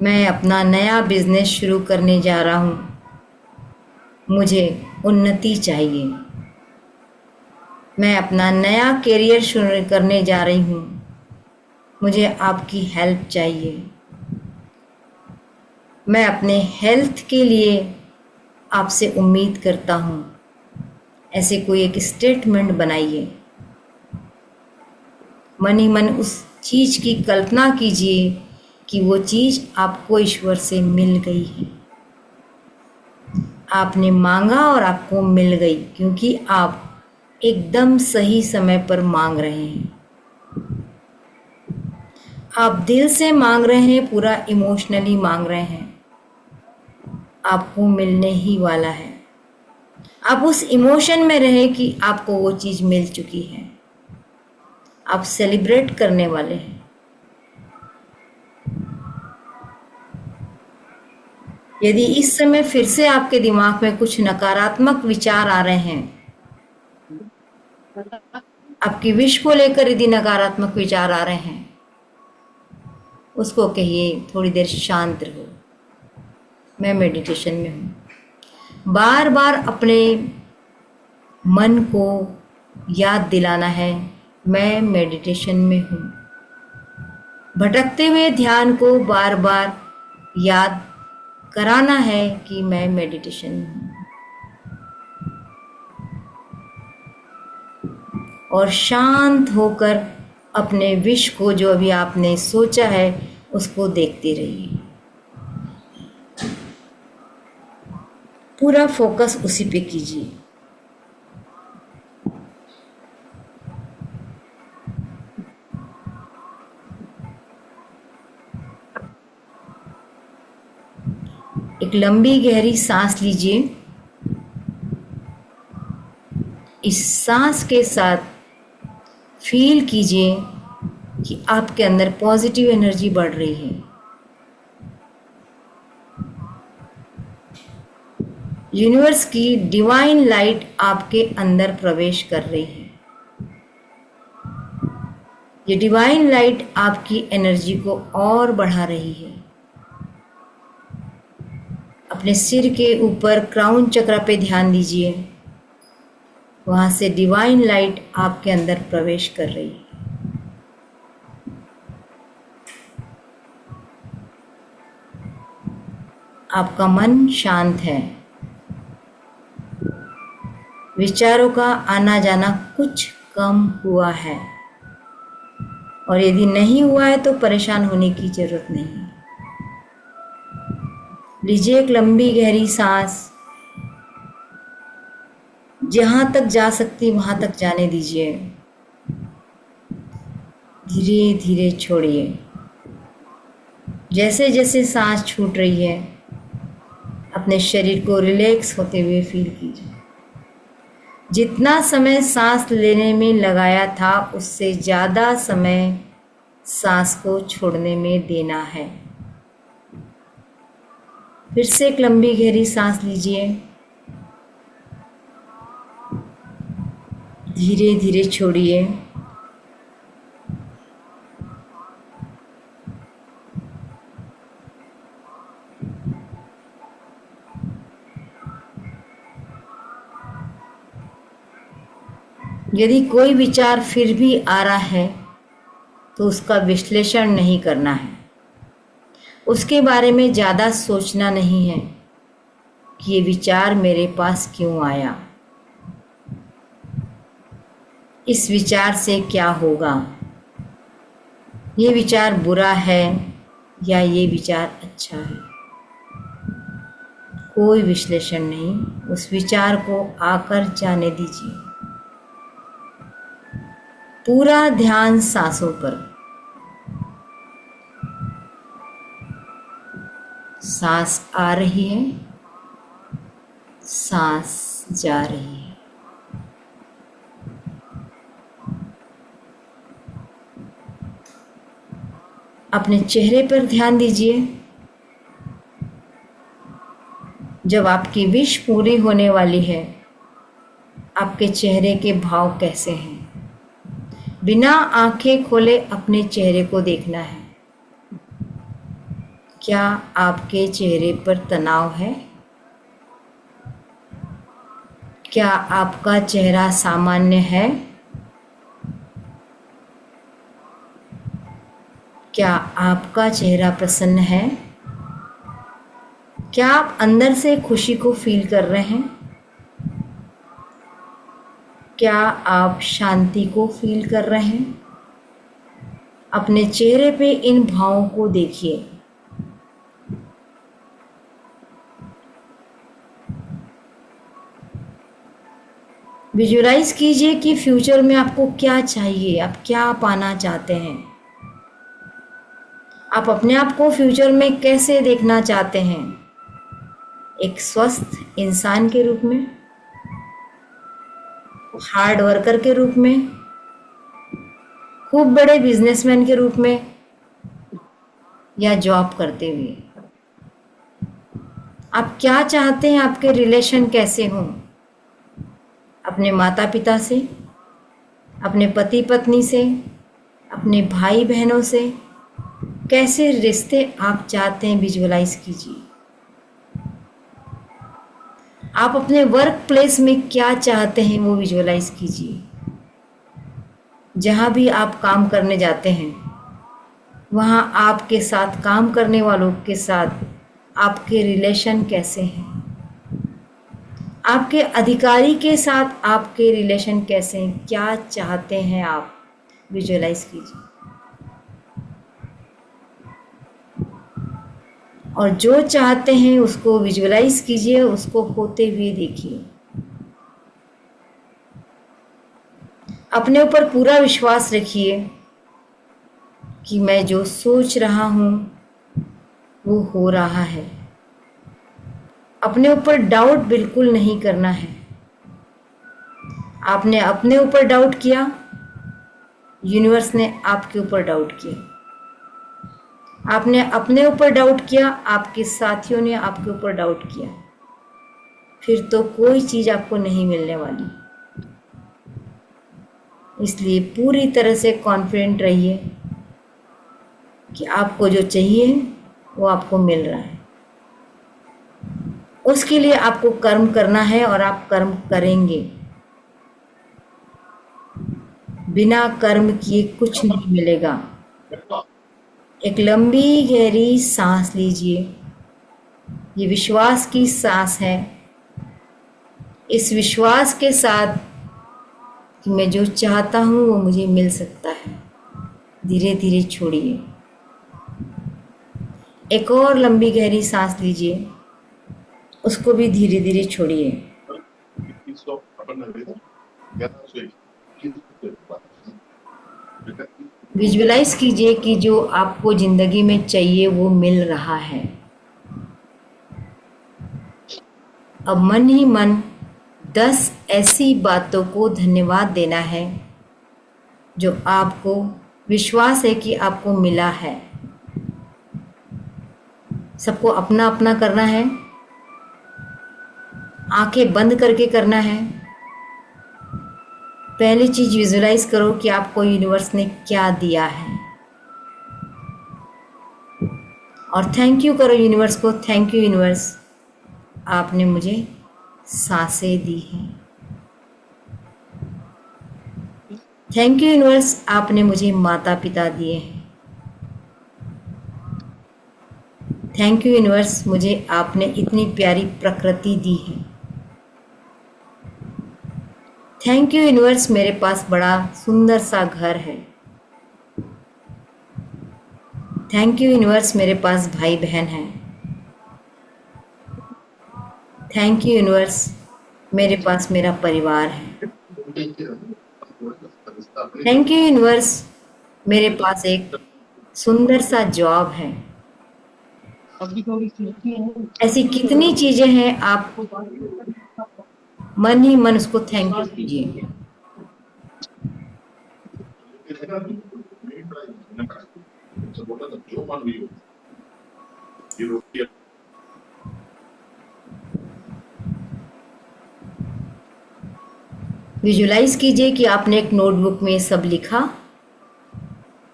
मैं अपना नया बिजनेस शुरू करने जा रहा हूँ, मुझे उन्नति चाहिए। मैं अपना नया करियर शुरू करने जा रही हूँ, मुझे आपकी हेल्प चाहिए। मैं अपने हेल्थ के लिए आपसे उम्मीद करता हूँ। ऐसे कोई एक स्टेटमेंट बनाइए। मन ही मन उस चीज़ की कल्पना कीजिए कि वो चीज़ आपको ईश्वर से मिल गई है। आपने मांगा और आपको मिल गई, क्योंकि आप एकदम सही समय पर मांग रहे हैं। आप दिल से मांग रहे हैं, पूरा इमोशनली मांग रहे हैं। आपको मिलने ही वाला है। आप उस इमोशन में रहें कि आपको वो चीज़ मिल चुकी है। आप सेलिब्रेट करने वाले हैं। यदि इस समय फिर से आपके दिमाग में कुछ नकारात्मक विचार आ रहे हैं, आपकी विश को लेकर यदि नकारात्मक विचार आ रहे हैं, उसको कहिए थोड़ी देर शांत रहो, मैं मेडिटेशन में हूँ। बार बार अपने मन को याद दिलाना है, मैं मेडिटेशन में हूँ। भटकते हुए ध्यान को बार बार याद कराना है कि मैं मेडिटेशन में हूँ। और शांत होकर अपने विश को, जो अभी आपने सोचा है, उसको देखते रहिए। पूरा फोकस उसी पे कीजिए। एक लंबी गहरी सांस लीजिए। इस सांस के साथ फील कीजिए कि आपके अंदर पॉजिटिव एनर्जी बढ़ रही है। यूनिवर्स की डिवाइन लाइट आपके अंदर प्रवेश कर रही है। ये डिवाइन लाइट आपकी एनर्जी को और बढ़ा रही है। अपने सिर के ऊपर क्राउन चक्र पे ध्यान दीजिए। वहां से डिवाइन लाइट आपके अंदर प्रवेश कर रही है। आपका मन शांत है। विचारों का आना जाना कुछ कम हुआ है, और यदि नहीं हुआ है तो परेशान होने की जरूरत नहीं। लीजिए एक लंबी गहरी सांस। जहां तक जा सकती वहां तक जाने दीजिए। धीरे धीरे छोड़िए। जैसे जैसे सांस छूट रही है, अपने शरीर को रिलैक्स होते हुए फील कीजिए। जितना समय सांस लेने में लगाया था, उससे ज़्यादा समय सांस को छोड़ने में देना है। फिर से एक लंबी गहरी सांस लीजिए। धीरे धीरे छोड़िए। यदि कोई विचार फिर भी आ रहा है तो उसका विश्लेषण नहीं करना है। उसके बारे में ज़्यादा सोचना नहीं है कि ये विचार मेरे पास क्यों आया, इस विचार से क्या होगा, ये विचार बुरा है या ये विचार अच्छा है। कोई विश्लेषण नहीं, उस विचार को आकर जाने दीजिए। पूरा ध्यान सांसों पर। सांस आ रही है, सांस जा रही है। अपने चेहरे पर ध्यान दीजिए। जब आपकी विश पूरी होने वाली है, आपके चेहरे के भाव कैसे हैं? बिना आंखें खोले अपने चेहरे को देखना है। क्या आपके चेहरे पर तनाव है? क्या आपका चेहरा सामान्य है? क्या आपका चेहरा प्रसन्न है? क्या आप अंदर से खुशी को फील कर रहे हैं? क्या आप शांति को फील कर रहे हैं? अपने चेहरे पे इन भावों को देखिए। विजुलाइज कीजिए कि फ्यूचर में आपको क्या चाहिए, आप क्या पाना चाहते हैं। आप अपने आप को फ्यूचर में कैसे देखना चाहते हैं? एक स्वस्थ इंसान के रूप में, हार्ड वर्कर के रूप में, खूब बड़े बिजनेसमैन के रूप में, या जॉब करते हुए? आप क्या चाहते हैं? आपके रिलेशन कैसे हों? अपने माता पिता से, अपने पति पत्नी से, अपने भाई बहनों से, कैसे रिश्ते आप चाहते हैं? विजुअलाइज कीजिए। आप अपने वर्क प्लेस में क्या चाहते हैं वो विजुअलाइज कीजिए। जहाँ भी आप काम करने जाते हैं, वहाँ आपके साथ काम करने वालों के साथ आपके रिलेशन कैसे हैं? आपके अधिकारी के साथ आपके रिलेशन कैसे हैं? क्या चाहते हैं आप? विजुअलाइज कीजिए। और जो चाहते हैं उसको विजुअलाइज कीजिए, उसको होते हुए देखिए। अपने ऊपर पूरा विश्वास रखिए कि मैं जो सोच रहा हूँ वो हो रहा है। अपने ऊपर डाउट बिल्कुल नहीं करना है। आपने अपने ऊपर डाउट किया, यूनिवर्स ने आपके ऊपर डाउट किया। आपने अपने ऊपर डाउट किया, आपके साथियों ने आपके ऊपर डाउट किया, फिर तो कोई चीज़ आपको नहीं मिलने वाली। इसलिए पूरी तरह से कॉन्फिडेंट रहिए कि आपको जो चाहिए वो आपको मिल रहा है। उसके लिए आपको कर्म करना है और आप कर्म करेंगे। बिना कर्म किए कुछ नहीं मिलेगा। एक लंबी गहरी सांस लीजिए। ये विश्वास की सांस है। इस विश्वास के साथ कि मैं जो चाहता हूँ वो मुझे मिल सकता है, धीरे धीरे छोड़िए। एक और लंबी गहरी सांस लीजिए, उसको भी धीरे धीरे छोड़िए। विजुअलाइज कीजिए कि जो आपको जिंदगी में चाहिए वो मिल रहा है। अब मन ही मन 10 ऐसी बातों को धन्यवाद देना है जो आपको विश्वास है कि आपको मिला है। सबको अपना अपना करना है, आंखें बंद करके करना है। पहली चीज विजुअलाइज करो कि आपको यूनिवर्स ने क्या दिया है, और थैंक यू करो यूनिवर्स को। थैंक यू यूनिवर्स, आपने मुझे सांसें दी हैं। थैंक यू यूनिवर्स, आपने मुझे माता पिता दिए हैं। थैंक यू यूनिवर्स, मुझे आपने इतनी प्यारी प्रकृति दी है। थैंक यू यूनिवर्स, मेरे पास बड़ा सुंदर सा घर है। थैंक यू यूनिवर्स, मेरे पास भाई बहन हैं। थैंक यू यूनिवर्स, मेरे पास मेरा परिवार है। थैंक यू यूनिवर्स, मेरे पास एक सुंदर सा जॉब है। ऐसी कितनी चीजें हैं, आप मन ही मन उसको थैंक यू कीजिए। विजुलाइज कीजिए कि आपने एक नोटबुक में सब लिखा।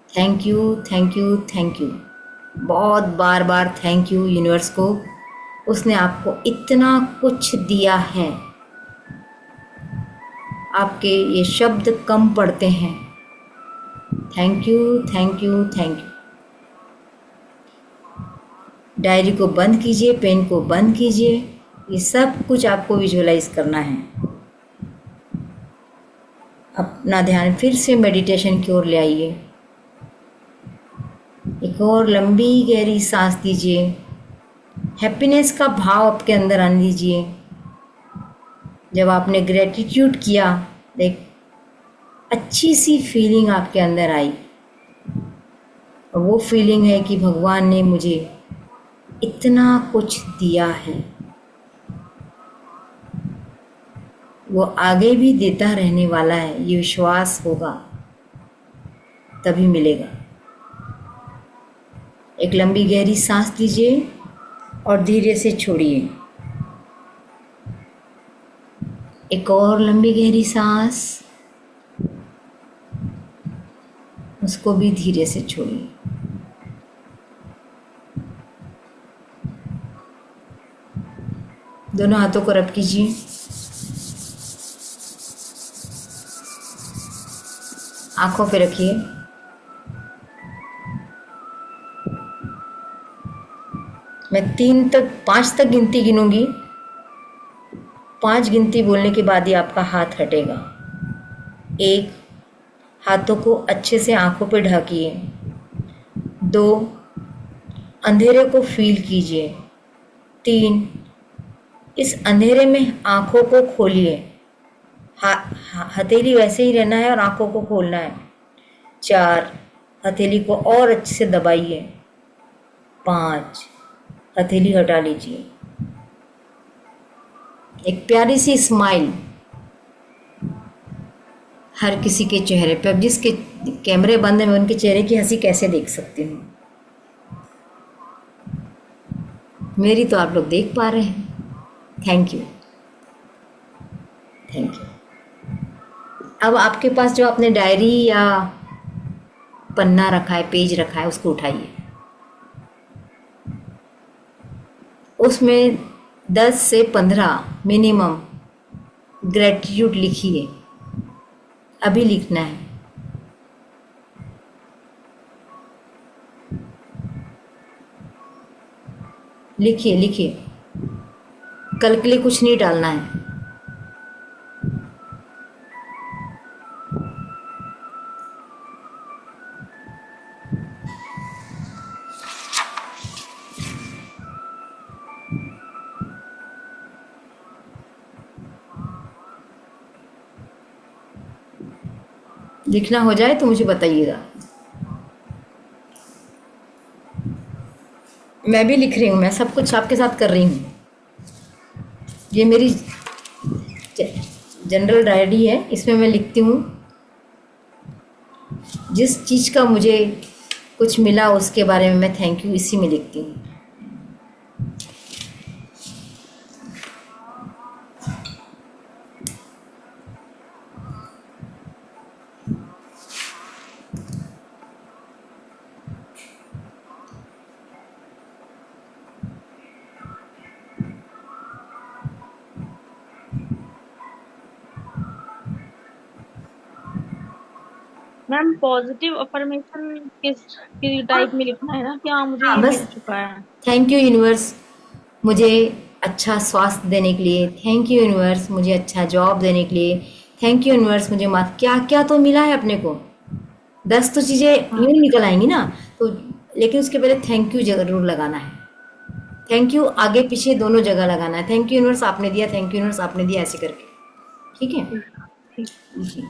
Thank you, thank you, thank you. बहुत बार बार थैंक यू यूनिवर्स को, उसने आपको इतना कुछ दिया है। आपके ये शब्द कम पड़ते हैं। Thank you, thank you, thank you. Diary को बंद कीजिए, पेन को बंद कीजिए। ये सब कुछ आपको विजुअलाइज करना है। अपना ध्यान फिर से मेडिटेशन की ओर ले आइए। एक और लंबी गहरी सांस दीजिए। हैप्पीनेस का भाव आपके अंदर आने दीजिए। जब आपने ग्रेटिट्यूड किया, एक अच्छी सी फीलिंग आपके अंदर आई, और वो फीलिंग है कि भगवान ने मुझे इतना कुछ दिया है, वो आगे भी देता रहने वाला है। ये विश्वास होगा तभी मिलेगा। एक लंबी गहरी सांस लीजिए और धीरे से छोड़िए। एक और लंबी गहरी सांस, उसको भी धीरे से छोड़िए। दोनों हाथों को रब कीजिए। आंखों पे रखिए। मैं 5 तक गिनती गिनूंगी। 5 गिनती बोलने के बाद ही आपका हाथ हटेगा। 1, हाथों को अच्छे से आंखों पे ढकिए। 2, अंधेरे को फील कीजिए। 3, इस अंधेरे में आंखों को खोलिए। हथेली वैसे ही रहना है और आंखों को खोलना है। 4, हथेली को और अच्छे से दबाइए। 5, हथेली हटा लीजिए। एक प्यारी सी स्माइल हर किसी के चेहरे पे। अब जिसके कैमरे बंद है, मैं उनके चेहरे की हंसी कैसे देख सकती हूँ? मेरी तो आप लोग देख पा रहे हैं। Thank you, thank you. अब आपके पास जो आपने डायरी या पन्ना रखा है, पेज रखा है, उसको उठाइए। उसमें 10 से 15 मिनिमम ग्रेटिट्यूड लिखिए। अभी लिखना है। लिखिए, लिखिए। कल के लिए कुछ नहीं डालना है। लिखना हो जाए तो मुझे बताइएगा। मैं भी लिख रही हूँ, मैं सब कुछ आपके साथ कर रही हूँ। ये मेरी जनरल डायरी है, इसमें मैं लिखती हूँ जिस चीज़ का मुझे कुछ मिला उसके बारे में मैं थैंक यू इसी में लिखती हूँ। मैम पॉजिटिव अफर्मेशन किस टाइप में लिखना है ना? क्या मुझे हाँ, ये बस मिल चुका है? थैंक यू यूनिवर्स, मुझे अच्छा स्वास्थ्य देने के लिए। थैंक यू यूनिवर्स, मुझे अच्छा जॉब देने के लिए। थैंक यू यूनिवर्स, मुझे माफ। क्या क्या तो मिला है अपने को। 10 तो चीज़ें यूँ ही निकल आएंगी ना, तो लेकिन उसके पहले थैंक यू जरूर लगाना है। थैंक यू आगे पीछे दोनों जगह लगाना है। थैंक यू यूनिवर्स आपने दिया, थैंक यू यूनिवर्स आपने दिया, ऐसे करके। ठीक है। ठीक। जी।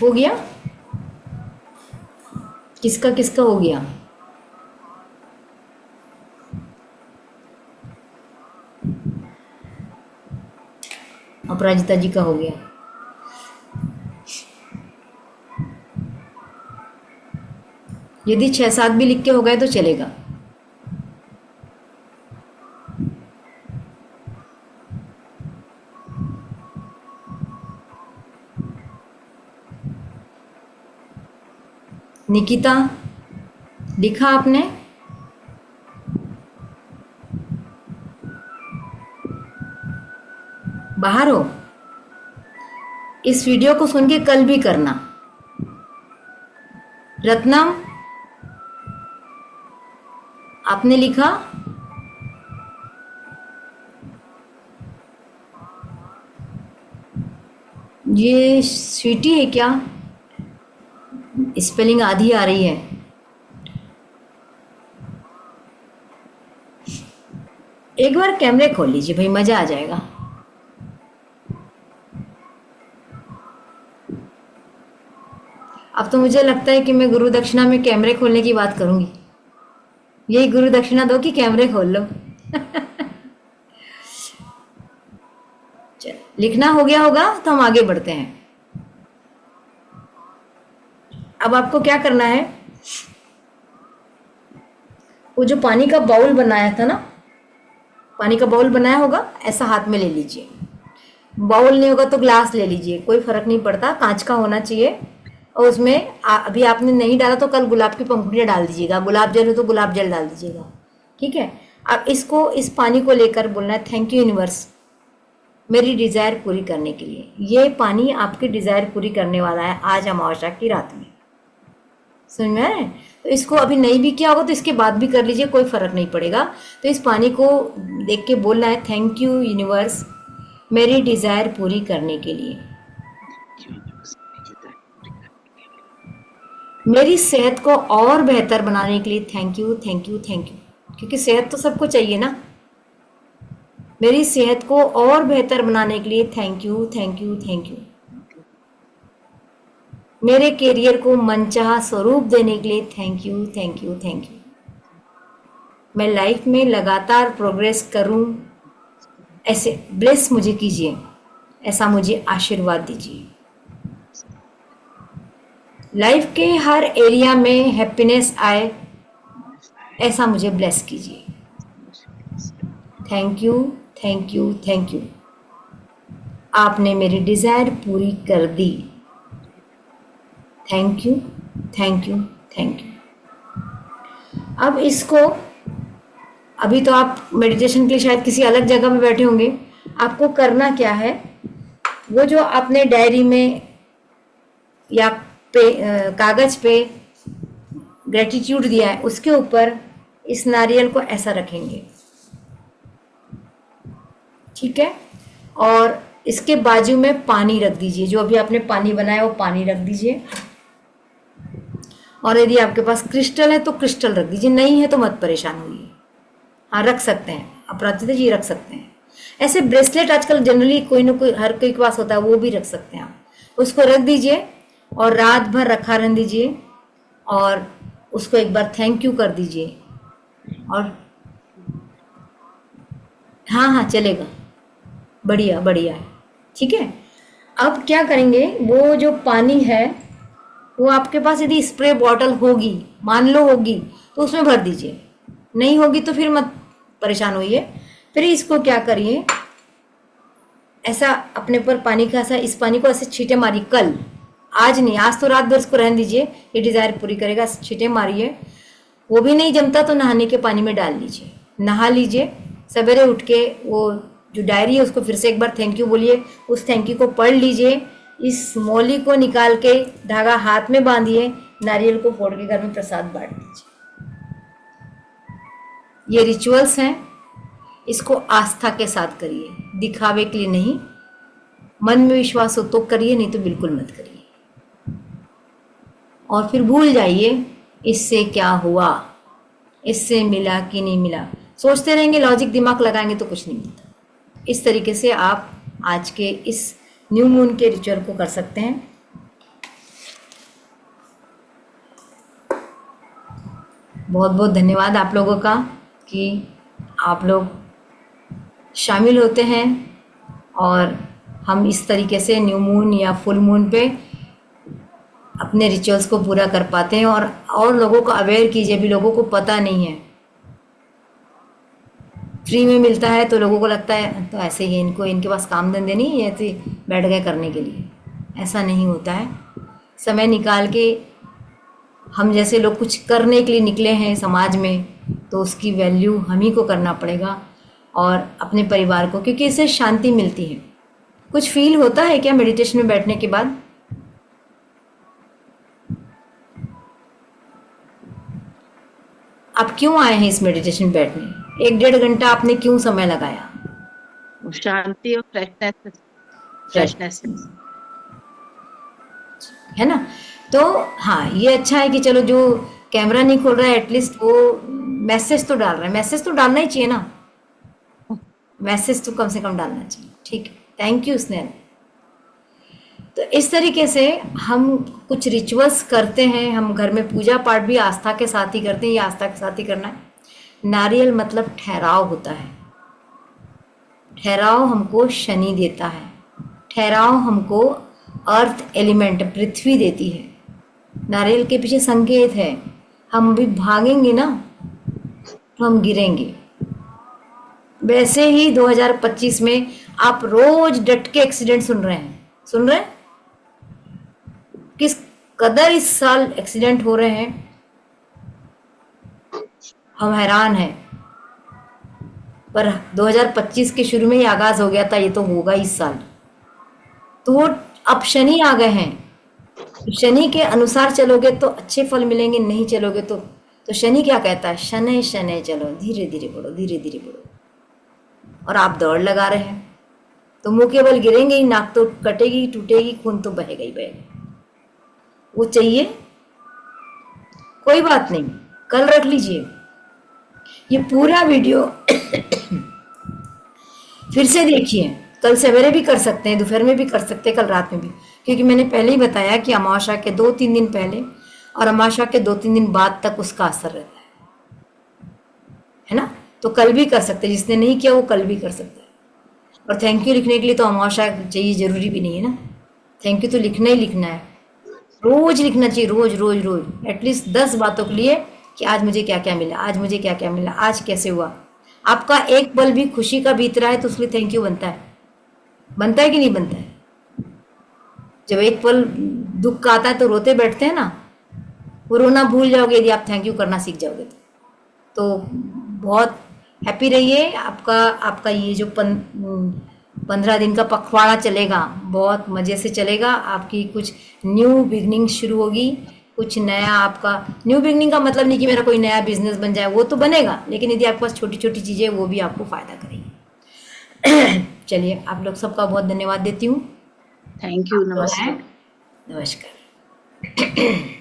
हो गया? किसका किसका हो गया? अपराजिता जी का हो गया। यदि 6-7 भी लिख के हो गए तो चलेगा। निकिता, लिखा आपने? बाहर हो? इस वीडियो को सुन के कल भी करना। रत्नम, आपने लिखा? ये स्वीटी है क्या? स्पेलिंग आधी आ रही है। एक बार कैमरे खोल लीजिए भाई, मजा आ जाएगा। अब तो मुझे लगता है कि मैं गुरु दक्षिणा में कैमरे खोलने की बात करूंगी। यही गुरु दक्षिणा दो कि कैमरे खोल लो। चल, लिखना हो गया होगा तो हम आगे बढ़ते हैं। अब आपको क्या करना है, वो जो पानी का बाउल बनाया था ना, पानी का बाउल बनाया होगा, ऐसा हाथ में ले लीजिए। बाउल नहीं होगा तो ग्लास ले लीजिए, कोई फर्क नहीं पड़ता, कांच का होना चाहिए। और उसमें अभी आपने नहीं डाला तो कल गुलाब की पंखुड़ियाँ डाल दीजिएगा, गुलाब जल हो तो गुलाब जल डाल दीजिएगा, ठीक है। अब इसको, इस पानी को लेकर बोलना है थैंक यू यूनिवर्स मेरी डिज़ायर पूरी करने के लिए। ये पानी आपकी डिज़ायर पूरी करने वाला है आज अमावस्या की रात में, समझ में आए? तो इसको अभी नहीं भी किया होगा तो इसके बाद भी कर लीजिए, कोई फ़र्क नहीं पड़ेगा। तो इस पानी को देख के बोलना है थैंक यू यूनिवर्स मेरी डिज़ायर पूरी करने के लिए, मेरी सेहत को और बेहतर बनाने के लिए thank you thank you thank you, क्योंकि सेहत तो सबको चाहिए ना। मेरी सेहत को और बेहतर बनाने के लिए thank you thank you thank you. मेरे करियर को मनचाहा स्वरूप देने के लिए thank you thank you thank you. मैं लाइफ में लगातार प्रोग्रेस करूं, ऐसे ब्लेस मुझे कीजिए, ऐसा मुझे आशीर्वाद दीजिए। लाइफ के हर एरिया में हैप्पीनेस आए, ऐसा मुझे ब्लेस कीजिए। Thank you thank you thank you, आपने मेरी डिज़ायर पूरी कर दी। Thank you thank you thank you. अब इसको, अभी तो आप मेडिटेशन के लिए शायद किसी अलग जगह में बैठे होंगे, आपको करना क्या है, वो जो आपने डायरी में या कागज पे ग्रेटिट्यूड दिया है उसके ऊपर इस नारियल को ऐसा रखेंगे, ठीक है। और इसके बाजू में पानी रख दीजिए, जो अभी आपने पानी बनाया वो पानी रख दीजिए। और यदि आपके पास क्रिस्टल है तो क्रिस्टल रख दीजिए, नहीं है तो मत परेशान होइए। हाँ, रख सकते हैं, अपराजिता जी रख सकते हैं। ऐसे ब्रेसलेट आजकल जनरली कोई ना कोई हर कोई के पास होता है, वो भी रख सकते हैं आप। उसको रख दीजिए और रात भर रखा रहने दीजिए और उसको एक बार थैंक यू कर दीजिए। और हाँ हाँ चलेगा, बढ़िया बढ़िया है, ठीक है। अब क्या करेंगे, वो जो पानी है वो आपके पास यदि स्प्रे बॉटल होगी, मान लो होगी, तो उसमें भर दीजिए, नहीं होगी तो फिर मत परेशान होइए। फिर इसको क्या करिए, ऐसा अपने पर पानी का ऐसा, इस पानी को ऐसे छींटे मारिए। कल, आज नहीं, आज तो रात भर इसको रहने दीजिए, ये डिज़ायर पूरी करेगा। छींटे मारिए, वो भी नहीं जमता तो नहाने के पानी में डाल लीजिए, नहा लीजिए। सवेरे उठ के वो जो डायरी है उसको फिर से एक बार थैंक यू बोलिए, उस थैंक यू को पढ़ लीजिए। इस मौली को निकाल के धागा हाथ में बांधिए, नारियल को फोड़ के घर में प्रसाद बांट दीजिए। ये रिचुअल्स हैं, इसको आस्था के साथ करिए, दिखावे के लिए नहीं। मन में विश्वास हो तो करिए, नहीं तो बिल्कुल मत करिए। और फिर भूल जाइए इससे क्या हुआ, इससे मिला कि नहीं मिला, सोचते रहेंगे, लॉजिक दिमाग लगाएंगे तो कुछ नहीं मिलता। इस तरीके से आप आज के इस न्यू मून के रिचुअल को कर सकते हैं। बहुत बहुत धन्यवाद आप लोगों का कि आप लोग शामिल होते हैं और हम इस तरीके से न्यू मून या फुल मून पे अपने रिचुअल्स को पूरा कर पाते हैं। और लोगों को अवेयर कीजिए, भी लोगों को पता नहीं है। फ्री में मिलता है तो लोगों को लगता है तो ऐसे ही इनको, इनके पास काम धंधे नहीं, ये ऐसे बैठ गए करने के लिए। ऐसा नहीं होता है। समय निकाल के हम जैसे लोग कुछ करने के लिए निकले हैं समाज में, तो उसकी वैल्यू हम ही को करना पड़ेगा और अपने परिवार को, क्योंकि इससे शांति मिलती है। कुछ फील होता है क्या मेडिटेशन में बैठने के बाद? आप क्यों आए हैं इस मेडिटेशन में बैठने? 1-1.5 घंटा आपने क्यों समय लगाया? शांति और फ्रेशनेस है ना? तो हाँ, ये अच्छा है कि चलो जो कैमरा नहीं खोल रहा है एटलीस्ट वो मैसेज तो डाल रहा है। मैसेज तो डालना ही चाहिए ना, मैसेज तो कम से कम डालना चाहिए। ठीक है, थैंक यू स्नेहल। तो इस तरीके से हम कुछ रिचुअल्स करते हैं। हम घर में पूजा पाठ भी आस्था के साथ ही करते हैं, ये आस्था के साथ ही करना है। नारियल मतलब ठहराव होता है। ठहराव हमको शनि देता है, ठहराव हमको अर्थ एलिमेंट पृथ्वी देती है। नारियल के पीछे संकेत है, हम भी भागेंगे ना तो हम गिरेंगे। वैसे ही 2025 में आप रोज डट के एक्सीडेंट सुन रहे हैं, किस कदर इस साल एक्सीडेंट हो रहे हैं, हम हैरान हैं। पर 2025 के शुरू में ही आगाज हो गया था, ये तो होगा इस साल। तो वो अब शनि आ गए हैं, शनि के अनुसार चलोगे तो अच्छे फल मिलेंगे, नहीं चलोगे तो शनि क्या कहता है? शनै शनै चलो, धीरे धीरे बढ़ो, धीरे धीरे बढ़ो। और आप दौड़ लगा रहे हैं तो मुंह के बल गिरेंगे ही, नाक तो कटेगी, टूटेगी, खून तो बहेगा ही बहेगा। वो चाहिए? कोई बात नहीं, कल रख लीजिए ये पूरा वीडियो फिर से देखिए। कल सवेरे भी कर सकते हैं, दोपहर में भी कर सकते हैं, कल रात में भी, क्योंकि मैंने पहले ही बताया कि अमावस्या के 2-3 दिन पहले और अमावस्या के 2-3 दिन बाद तक उसका असर रहता है ना? तो कल भी कर सकते हैं, जिसने नहीं किया वो कल भी कर सकता है। और थैंक यू लिखने के लिए तो अमावस्या चाहिए जरूरी भी नहीं है ना। थैंक यू तो लिखना ही लिखना है, रोज लिखना चाहिए, रोज रोज रोज एटलीस्ट 10 बातों के लिए कि आज मुझे क्या क्या मिला, आज मुझे क्या क्या मिला, आज कैसे हुआ। आपका एक पल भी खुशी का बीत रहा है तो उसके लिए थैंक यू बनता है कि नहीं बनता है? जब एक पल दुख का आता है तो रोते बैठते हैं ना, वो रोना भूल जाओगे यदि आप थैंक यू करना सीख जाओगे तो बहुत हैप्पी रहिए। आपका ये जो 15 दिन का पखवाड़ा चलेगा, बहुत मज़े से चलेगा। आपकी कुछ न्यू बिगनिंग शुरू होगी, कुछ नया। आपका न्यू बिगनिंग का मतलब नहीं कि मेरा कोई नया बिजनेस बन जाए, वो तो बनेगा, लेकिन यदि आपके पास छोटी छोटी चीज़ें वो भी आपको फ़ायदा करेगी। चलिए, आप लोग सबका बहुत धन्यवाद देती हूँ। थैंक यू, नमस्ते। नमस्कार।